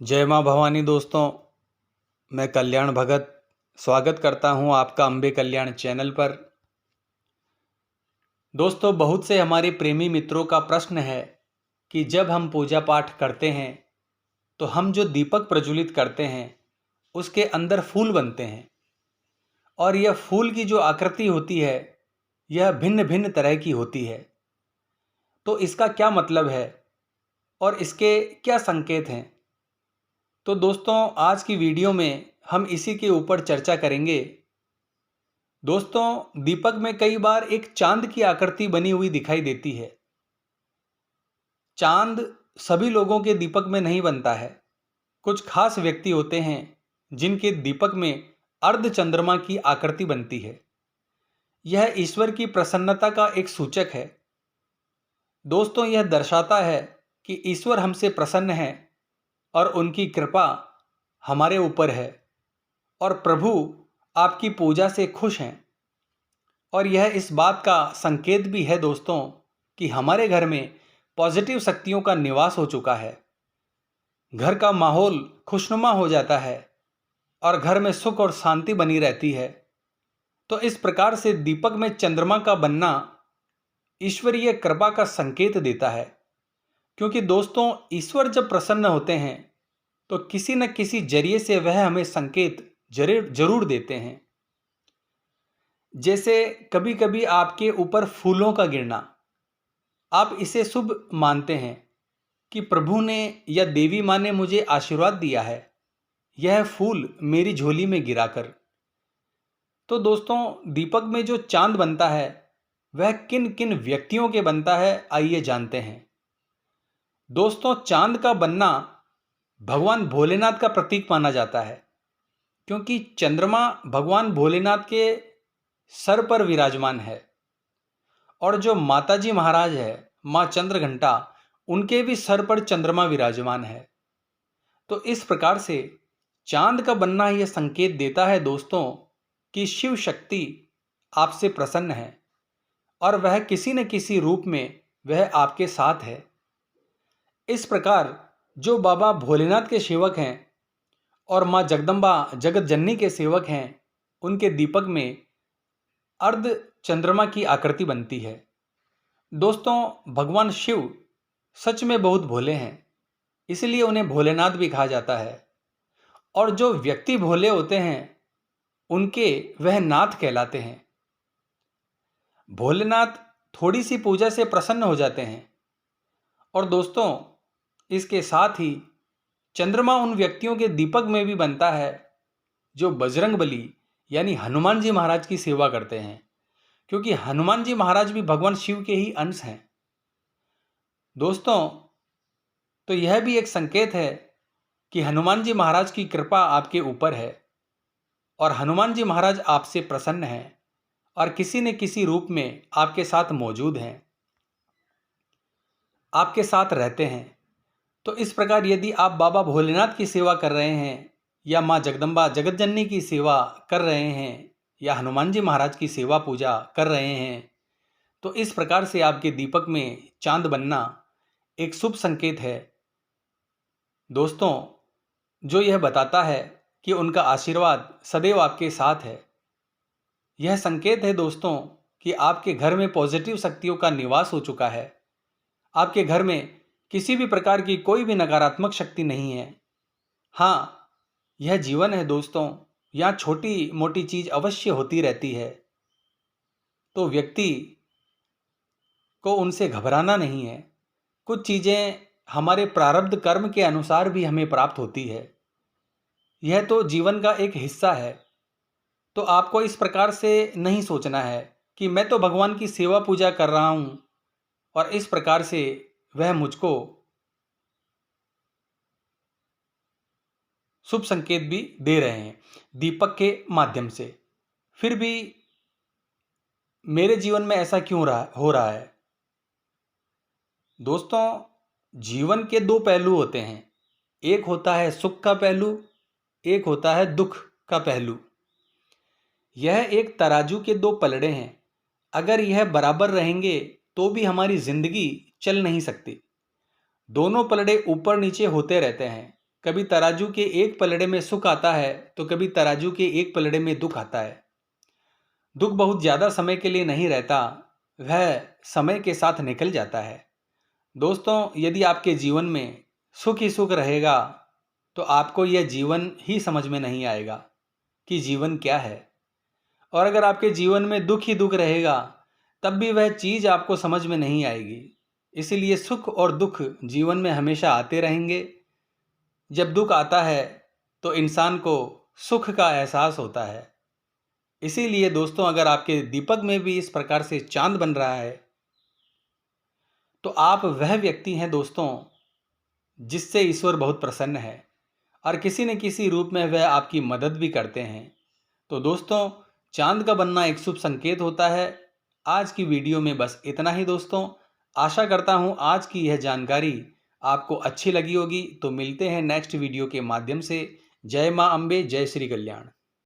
जय माँ भवानी दोस्तों, मैं कल्याण भगत स्वागत करता हूँ आपका अम्बे कल्याण चैनल पर। दोस्तों, बहुत से हमारे प्रेमी मित्रों का प्रश्न है कि जब हम पूजा पाठ करते हैं तो हम जो दीपक प्रज्वलित करते हैं उसके अंदर फूल बनते हैं और यह फूल की जो आकृति होती है यह भिन्न भिन्न तरह की होती है। तो इसका क्या मतलब है और इसके क्या संकेत हैं? तो दोस्तों, आज की वीडियो में हम इसी के ऊपर चर्चा करेंगे। दोस्तों, दीपक में कई बार एक चांद की आकृति बनी हुई दिखाई देती है। चांद सभी लोगों के दीपक में नहीं बनता है। कुछ खास व्यक्ति होते हैं जिनके दीपक में अर्ध चंद्रमा की आकृति बनती है। यह ईश्वर की प्रसन्नता का एक सूचक है। दोस्तों, यह दर्शाता है कि ईश्वर हमसे प्रसन्न है और उनकी कृपा हमारे ऊपर है और प्रभु आपकी पूजा से खुश हैं। और यह इस बात का संकेत भी है दोस्तों कि हमारे घर में पॉजिटिव शक्तियों का निवास हो चुका है। घर का माहौल खुशनुमा हो जाता है और घर में सुख और शांति बनी रहती है। तो इस प्रकार से दीपक में चंद्रमा का बनना ईश्वरीय कृपा का संकेत देता है, क्योंकि दोस्तों ईश्वर जब प्रसन्न होते हैं तो किसी न किसी जरिए से वह हमें संकेत जरूर देते हैं। जैसे कभी कभी आपके ऊपर फूलों का गिरना, आप इसे शुभ मानते हैं कि प्रभु ने या देवी माँ ने मुझे आशीर्वाद दिया है, यह फूल मेरी झोली में गिराकर। तो दोस्तों, दीपक में जो चांद बनता है वह किन किन व्यक्तियों के बनता है, आइए जानते हैं। दोस्तों, चांद का बनना भगवान भोलेनाथ का प्रतीक माना जाता है, क्योंकि चंद्रमा भगवान भोलेनाथ के सर पर विराजमान है और जो माताजी महाराज है माँ चंद्रघंटा, उनके भी सर पर चंद्रमा विराजमान है। तो इस प्रकार से चांद का बनना यह संकेत देता है दोस्तों कि शिव शक्ति आपसे प्रसन्न है और वह किसी न किसी रूप में वह आपके साथ है। इस प्रकार जो बाबा भोलेनाथ के सेवक हैं और माँ जगदम्बा जगत जननी के सेवक हैं, उनके दीपक में अर्ध चंद्रमा की आकृति बनती है। दोस्तों, भगवान शिव सच में बहुत भोले हैं, इसलिए उन्हें भोलेनाथ भी कहा जाता है। और जो व्यक्ति भोले होते हैं उनके वह नाथ कहलाते हैं। भोलेनाथ थोड़ी सी पूजा से प्रसन्न हो जाते हैं। और दोस्तों, इसके साथ ही चंद्रमा उन व्यक्तियों के दीपक में भी बनता है जो बजरंगबली यानी हनुमान जी महाराज की सेवा करते हैं, क्योंकि हनुमान जी महाराज भी भगवान शिव के ही अंश हैं। दोस्तों, तो यह भी एक संकेत है कि हनुमान जी महाराज की कृपा आपके ऊपर है और हनुमान जी महाराज आपसे प्रसन्न हैं और किसी न किसी रूप में आपके साथ मौजूद हैं, आपके साथ रहते हैं। तो इस प्रकार यदि आप बाबा भोलेनाथ की सेवा कर रहे हैं या माँ जगदम्बा जगत जननी की सेवा कर रहे हैं या हनुमान जी महाराज की सेवा पूजा कर रहे हैं, तो इस प्रकार से आपके दीपक में चांद बनना एक शुभ संकेत है दोस्तों, जो यह बताता है कि उनका आशीर्वाद सदैव आपके साथ है। यह संकेत है दोस्तों कि आपके घर में पॉजिटिव शक्तियों का निवास हो चुका है। आपके घर में किसी भी प्रकार की कोई भी नकारात्मक शक्ति नहीं है। हाँ, यह जीवन है दोस्तों, यहाँ छोटी मोटी चीज अवश्य होती रहती है, तो व्यक्ति को उनसे घबराना नहीं है। कुछ चीजें हमारे प्रारब्ध कर्म के अनुसार भी हमें प्राप्त होती है, यह तो जीवन का एक हिस्सा है। तो आपको इस प्रकार से नहीं सोचना है कि मैं तो भगवान की सेवा पूजा कर रहा हूं और इस प्रकार से वह मुझको शुभ संकेत भी दे रहे हैं दीपक के माध्यम से। फिर भी मेरे जीवन में ऐसा क्यों हो रहा है? दोस्तों, जीवन के दो पहलू होते हैं, एक होता है सुख का पहलू, एक होता है दुख का पहलू। यह एक तराजू के दो पलड़े हैं, अगर यह बराबर रहेंगे तो भी हमारी जिंदगी चल नहीं सकती। दोनों पलड़े ऊपर नीचे होते रहते हैं, कभी तराजू के एक पलड़े में सुख आता है तो कभी तराजू के एक पलड़े में दुख आता है। दुख बहुत ज़्यादा समय के लिए नहीं रहता, वह समय के साथ निकल जाता है। दोस्तों, यदि आपके जीवन में सुख ही सुख रहेगा तो आपको यह जीवन ही समझ में नहीं आएगा कि जीवन क्या है। और अगर आपके जीवन में दुख ही दुख रहेगा तब भी वह चीज़ आपको समझ में नहीं आएगी। इसीलिए सुख और दुख जीवन में हमेशा आते रहेंगे। जब दुख आता है तो इंसान को सुख का एहसास होता है। इसीलिए दोस्तों, अगर आपके दीपक में भी इस प्रकार से चांद बन रहा है तो आप वह व्यक्ति हैं दोस्तों जिससे ईश्वर बहुत प्रसन्न है और किसी न किसी रूप में वह आपकी मदद भी करते हैं। तो दोस्तों, चांद का बनना एक शुभ संकेत होता है। आज की वीडियो में बस इतना ही दोस्तों। आशा करता हूँ आज की यह जानकारी आपको अच्छी लगी होगी। तो मिलते हैं नेक्स्ट वीडियो के माध्यम से। जय माँ अम्बे, जय श्री कल्याण।